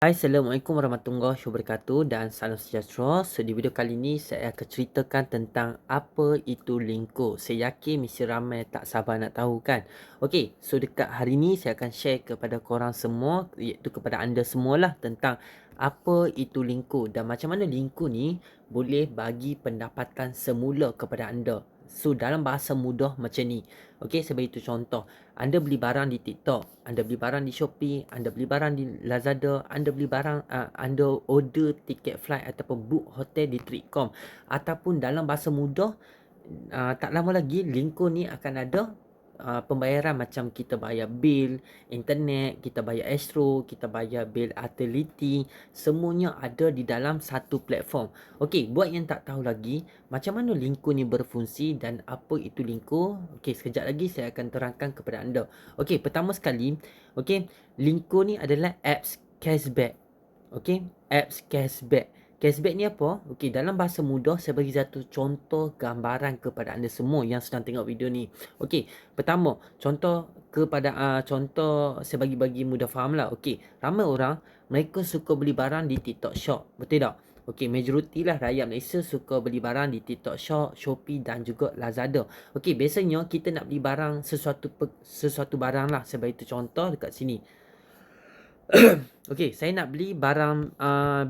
Hai, Assalamualaikum warahmatullahi wabarakatuh dan salam sejahtera. So, di video kali ini saya akan ceritakan tentang apa itu lingkur. Saya yakin mesti ramai tak sabar nak tahu kan. Okey, so dekat hari ini saya akan share kepada korang semua, iaitu kepada anda semualah tentang apa itu lingkur dan macam mana lingkur ni boleh bagi pendapatan semula kepada anda. So, dalam bahasa mudah macam ni. Okey, saya bagi tu contoh. Anda beli barang di TikTok, anda beli barang di Shopee, anda beli barang di Lazada, anda beli barang, anda order tiket flight ataupun book hotel di Tripcom. Ataupun dalam bahasa mudah, tak lama lagi lingkur ni akan ada pembayaran macam kita bayar bil internet, kita bayar Astro, kita bayar bil utility, semuanya ada di dalam satu platform. Okey, buat yang tak tahu lagi macam mana lingkur ni berfungsi dan apa itu lingkur, okey, sekejap lagi saya akan terangkan kepada anda. Okey, pertama sekali, okey, lingkur ni adalah apps cashback. Okey, apps cashback. Cashback ni apa? Okey, dalam bahasa mudah saya bagi satu contoh gambaran kepada anda semua yang sedang tengok video ni. Okey, pertama, contoh saya bagi mudah faham lah. Okey, ramai orang mereka suka beli barang di TikTok Shop. Betul tak? Okey, majoriti lah rakyat Malaysia suka beli barang di TikTok Shop, Shopee dan juga Lazada. Okey, biasanya kita nak beli barang sesuatu barang lah. Saya bagi tu contoh dekat sini. Okey, saya nak beli barang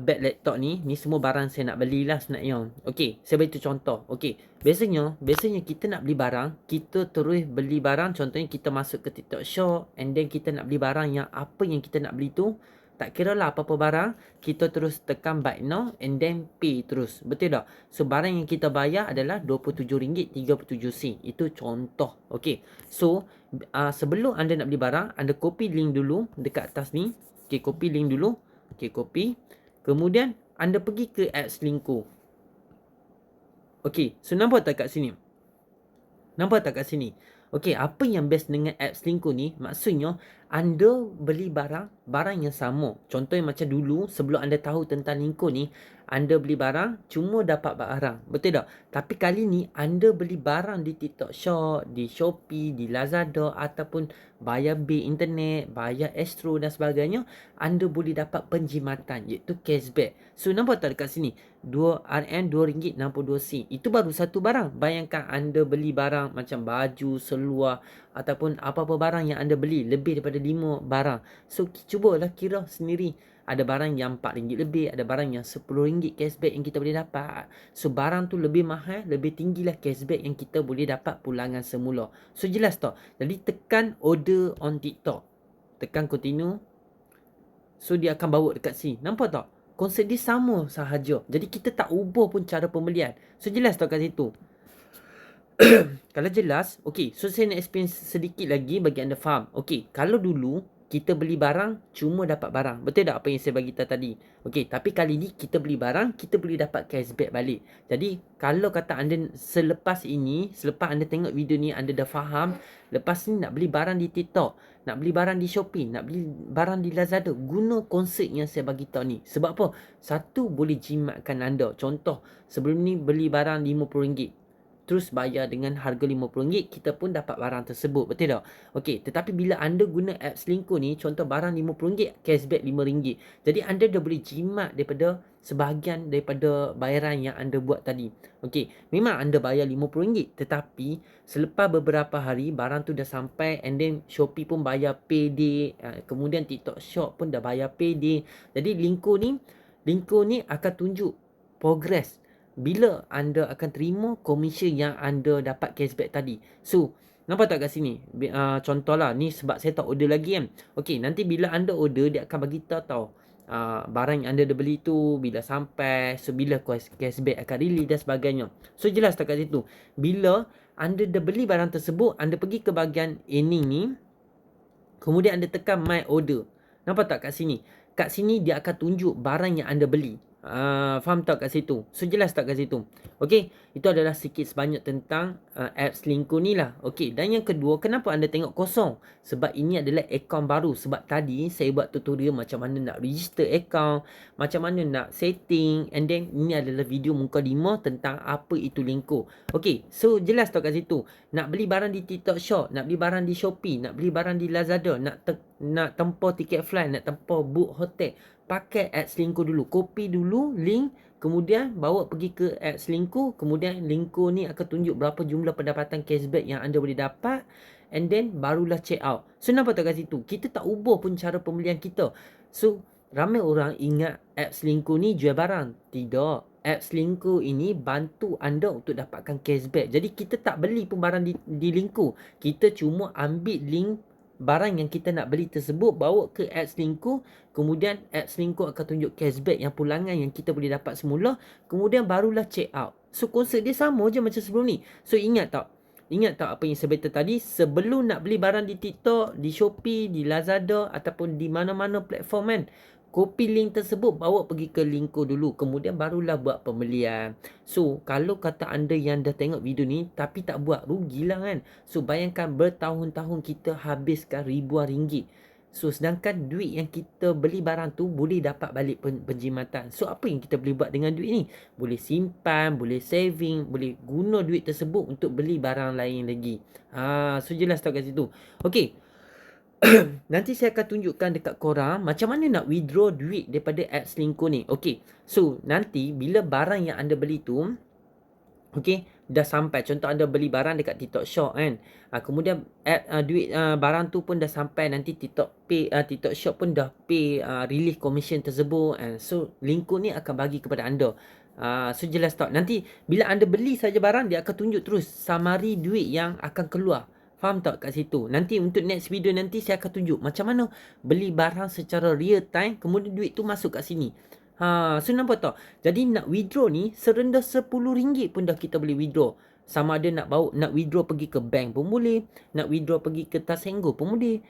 beg laptop ni. Ni semua barang saya nak belilah sebenarnya. Okey, saya bagi tu contoh. Okey, biasanya kita nak beli barang, kita terus beli barang, contohnya kita masuk ke TikTok Shop and then kita nak beli barang yang apa yang kita nak beli tu, tak kira lah apa-apa barang, kita terus tekan buy now and then pay terus. Betul tak? So, barang yang kita bayar adalah RM27.37. Itu contoh. Okey. So, sebelum anda nak beli barang, anda copy link dulu dekat atas ni. Okey, copy link dulu. Okey, copy. Kemudian, anda pergi ke apps lingkur. Okey, so nampak tak kat sini? Nampak tak kat sini? Okey, apa yang best dengan apps lingkur ni? Maksudnya, anda beli barang yang sama. Contohnya macam dulu, sebelum anda tahu tentang lingkur ni, anda beli barang, cuma dapat barang. Betul tak? Tapi kali ni, anda beli barang di TikTok Shop, di Shopee, di Lazada, ataupun bayar bil internet, bayar Astro dan sebagainya, anda boleh dapat penjimatan, iaitu cashback. So, nampak tak dekat sini? RM2, RM2.62. Itu baru satu barang. Bayangkan anda beli barang macam baju, seluar ataupun apa-apa barang yang anda beli, lebih daripada 5 barang. So, cubalah kira sendiri. Ada barang yang RM4 lebih, ada barang yang RM10 cashback yang kita boleh dapat. So, barang tu lebih mahal, lebih tinggilah cashback yang kita boleh dapat pulangan semula. So, jelas tak? Jadi, tekan order on TikTok. Tekan continue. So, dia akan bawa dekat sini. Nampak tak? Konsep dia sama sahaja. Jadi, kita tak ubah pun cara pembelian. So, jelas tak kat situ? Kalau jelas, okey. So, saya nak explain sedikit lagi bagi anda faham. Okey, kalau dulu kita beli barang, cuma dapat barang. Betul tak apa yang saya bagi tahu tadi? Okey, tapi kali ni kita beli barang, kita boleh dapat cashback balik. Jadi, kalau kata anda selepas anda tengok video ni, anda dah faham, lepas ni nak beli barang di TikTok, nak beli barang di Shopee, nak beli barang di Lazada, guna konsep yang saya bagi tahu ni. Sebab apa? Satu, boleh jimatkan anda. Contoh, sebelum ni beli barang RM50. Terus bayar dengan harga RM50, kita pun dapat barang tersebut. Betul tak? Okey, tetapi bila anda guna apps lingkur ni, contoh barang RM50, cashback RM5. Jadi, anda dah boleh jimat daripada sebahagian daripada bayaran yang anda buat tadi. Okey, memang anda bayar RM50, tetapi selepas beberapa hari, barang tu dah sampai and then Shopee pun bayar payday. Kemudian TikTok Shop pun dah bayar payday. Jadi, lingkur ni akan tunjuk progress bila anda akan terima komisen yang anda dapat cashback tadi. So, nampak tak kat sini? Contohlah, ni sebab saya tak order lagi kan. Okey, nanti bila anda order, dia akan bagi tahu barang yang anda dah beli tu bila sampai, so bila cashback akan release dan sebagainya. So, jelas tak kat situ? Bila anda dah beli barang tersebut, anda pergi ke bahagian earning ni, kemudian anda tekan my order. Nampak tak kat sini? Kat sini dia akan tunjuk barang yang anda beli. Faham tak kat situ? So, jelas tak kat situ? Okey, itu adalah sikit sebanyak tentang apps lingkur ni lah. Okey, dan yang kedua, kenapa anda tengok kosong? Sebab ini adalah akaun baru. Sebab tadi saya buat tutorial macam mana nak register akaun, macam mana nak setting, and then ini adalah video muka 5 tentang apa itu lingkur. Okey, so jelas tak kat situ? Nak beli barang di TikTok Shop, nak beli barang di Shopee, nak beli barang di Lazada, nak nak tempur tiket flight, nak tempur book hotel, pakai app Selingkuh dulu. Copy dulu link, kemudian bawa pergi ke app Selingkuh, kemudian Selingkuh ni akan tunjuk berapa jumlah pendapatan cashback yang anda boleh dapat, and then barulah check out. So nampak tak kat situ? Kita tak ubah pun cara pembelian kita. So ramai orang ingat app Selingkuh ni jual barang. Tidak. App Selingkuh ini bantu anda untuk dapatkan cashback. Jadi kita tak beli pun barang di Lingkuh. Kita cuma ambil link barang yang kita nak beli tersebut, bawa ke app Selingkuh, kemudian app Selingkuh akan tunjuk cashback yang pulangan yang kita boleh dapat semula, kemudian barulah check out. So konsep dia sama je macam sebelum ni. So ingat tak apa yang saya beritahu tadi? Sebelum nak beli barang di TikTok, di Shopee, di Lazada ataupun di mana-mana platform kan, copy link tersebut, bawa pergi ke Lingkuh dulu, kemudian barulah buat pembelian. So kalau kata anda yang dah tengok video ni tapi tak buat, rugilah kan. So bayangkan bertahun-tahun kita habiskan ribuan ringgit. So sedangkan duit yang kita beli barang tu boleh dapat balik penjimatan. So apa yang kita boleh buat dengan duit ni? Boleh simpan, boleh saving, boleh guna duit tersebut untuk beli barang lain lagi. So jelas tak kat situ. Okay. Nanti saya akan tunjukkan dekat korang macam mana nak withdraw duit daripada app Selingkuh ni. Okay. So nanti bila barang yang anda beli tu, okay, dah sampai. Contoh anda beli barang dekat TikTok Shop kan. Kemudian duit barang tu pun dah sampai. Nanti TikTok Shop pun dah pay release commission tersebut. So Lingkuh ni akan bagi kepada anda. So jelas tak? Nanti bila anda beli saja barang, dia akan tunjuk terus summary duit yang akan keluar. Faham tak kat situ? Nanti untuk next video nanti saya akan tunjuk macam mana beli barang secara real time, kemudian duit tu masuk kat sini. So nampak tak? Jadi nak withdraw ni serendah RM10 pun dah kita boleh withdraw. Sama ada nak withdraw pergi ke bank pun boleh, nak withdraw pergi ke Tasenggo pun boleh.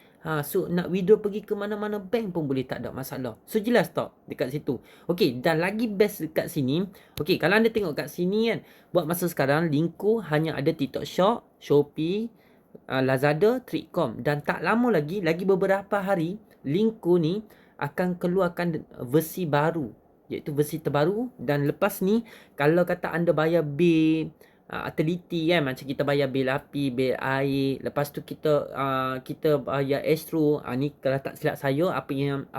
So nak withdraw pergi ke mana-mana bank pun boleh, tak ada masalah. So jelas tak dekat situ? Okey, dan lagi best dekat sini. Okey, kalau anda tengok kat sini kan, buat masa sekarang Lingkuh hanya ada TikTok Shop, Shopee, Lazada, Tripcom, dan tak lama lagi beberapa hari Lingkuh ni akan keluarkan versi baru, iaitu versi terbaru. Dan lepas ni kalau kata anda bayar bil utility kan, macam kita bayar bil api, bil air, lepas tu kita bayar Astro, ni kalau tak silap saya apa yang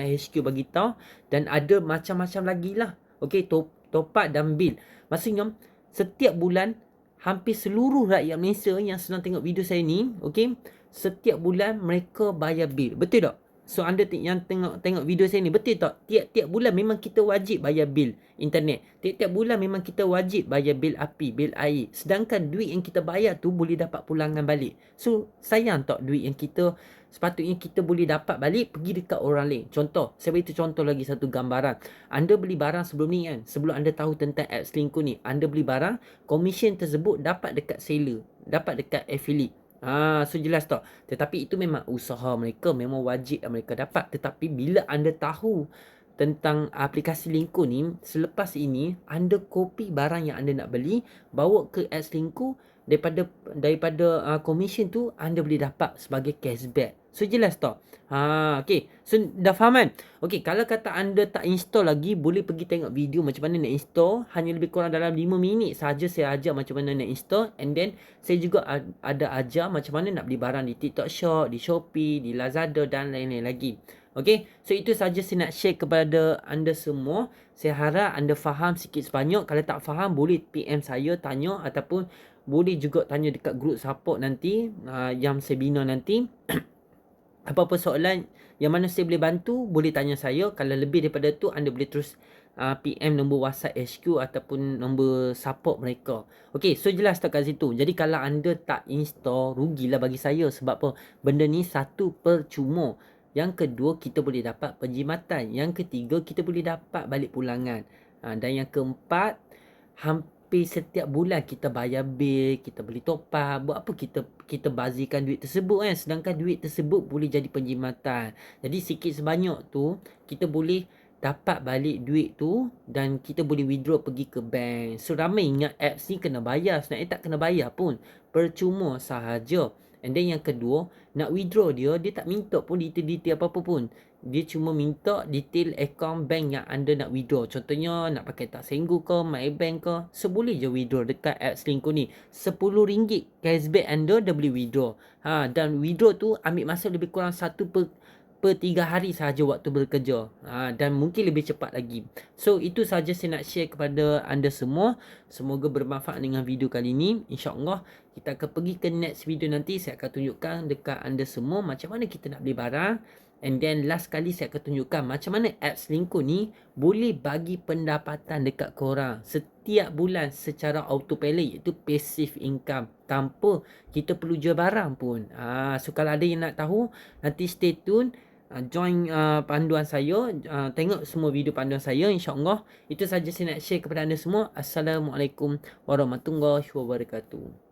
HQ bagi tahu, dan ada macam-macam lagi lah. Okey, top up dan bil. Maksudnya setiap bulan hampir seluruh rakyat Malaysia yang sedang tengok video saya ni, okey, setiap bulan mereka bayar bil. Betul tak? So anda yang tengok video saya ni, betul tak? Tiap-tiap bulan memang kita wajib bayar bil internet. Tiap-tiap bulan memang kita wajib bayar bil api, bil air. Sedangkan duit yang kita bayar tu boleh dapat pulangan balik. So sayang tak duit yang kita sepatutnya kita boleh dapat balik pergi dekat orang lain. Contoh, saya beri contoh lagi satu gambaran. Anda beli barang sebelum ni kan, sebelum anda tahu tentang app Selingkuh ni, anda beli barang, komisen tersebut dapat dekat seller, dapat dekat affiliate. So jelas tak? Tetapi itu memang usaha mereka, memang wajib mereka dapat. Tetapi bila anda tahu tentang aplikasi Lingkuh ni, selepas ini anda copy barang yang anda nak beli, bawa ke app Lingkuh, daripada komisen tu anda boleh dapat sebagai cashback. So jelas tak? Okay. So dah faham kan? Okay, kalau kata anda tak install lagi, boleh pergi tengok video macam mana nak install. Hanya lebih kurang dalam 5 minit saja saya ajar macam mana nak install. And then saya juga ada ajar macam mana nak beli barang di TikTok Shop, di Shopee, di Lazada dan lain-lain lagi. Okay, so itu saja saya nak share kepada anda semua. Saya harap anda faham sikit sebanyak. Kalau tak faham, boleh PM saya tanya, ataupun boleh juga tanya dekat group support nanti yang saya bina nanti. Apa-apa soalan yang mana saya boleh bantu, boleh tanya saya. Kalau lebih daripada tu, anda boleh terus PM nombor WhatsApp HQ ataupun nombor support mereka. Okay, so jelas tak kat situ? Jadi kalau anda tak install, rugilah bagi saya. Sebab apa? Benda ni satu, percuma. Yang kedua, kita boleh dapat penjimatan. Yang ketiga, kita boleh dapat balik pulangan. Dan yang keempat, hampir setiap bulan kita bayar bil, kita beli top up. Buat apa kita bazirkan duit tersebut kan? Sedangkan duit tersebut boleh jadi penjimatan. Jadi sikit sebanyak tu, kita boleh dapat balik duit tu dan kita boleh withdraw pergi ke bank. So ramai ingat apps ni kena bayar. Sebenarnya tak kena bayar pun. Percuma sahaja. And then yang kedua, nak withdraw dia tak minta pun detail-detail apa-apa pun. Dia cuma minta detail account bank yang anda nak withdraw. Contohnya nak pakai tak Senggu ke, MyBank ke, seboleh je withdraw dekat app Selingkuh ni. RM10 cashback anda dah boleh withdraw. Dan withdraw tu ambil masa lebih kurang 1/3 hari sahaja waktu bekerja. Dan mungkin lebih cepat lagi. So itu sahaja saya nak share kepada anda semua. Semoga bermanfaat dengan video kali ni. InsyaAllah kita akan pergi ke next video nanti. Saya akan tunjukkan dekat anda semua macam mana kita nak beli barang. And then last kali saya akan tunjukkan macam mana app Selingkuh ni boleh bagi pendapatan dekat korang setiap bulan secara autopilot, iaitu passive income, tanpa kita perlu jual barang pun. So kalau ada yang nak tahu, nanti stay tune. Join panduan saya, tengok semua video panduan saya, insyaAllah. Itu saja saya nak share kepada anda semua. Assalamualaikum warahmatullahi wabarakatuh.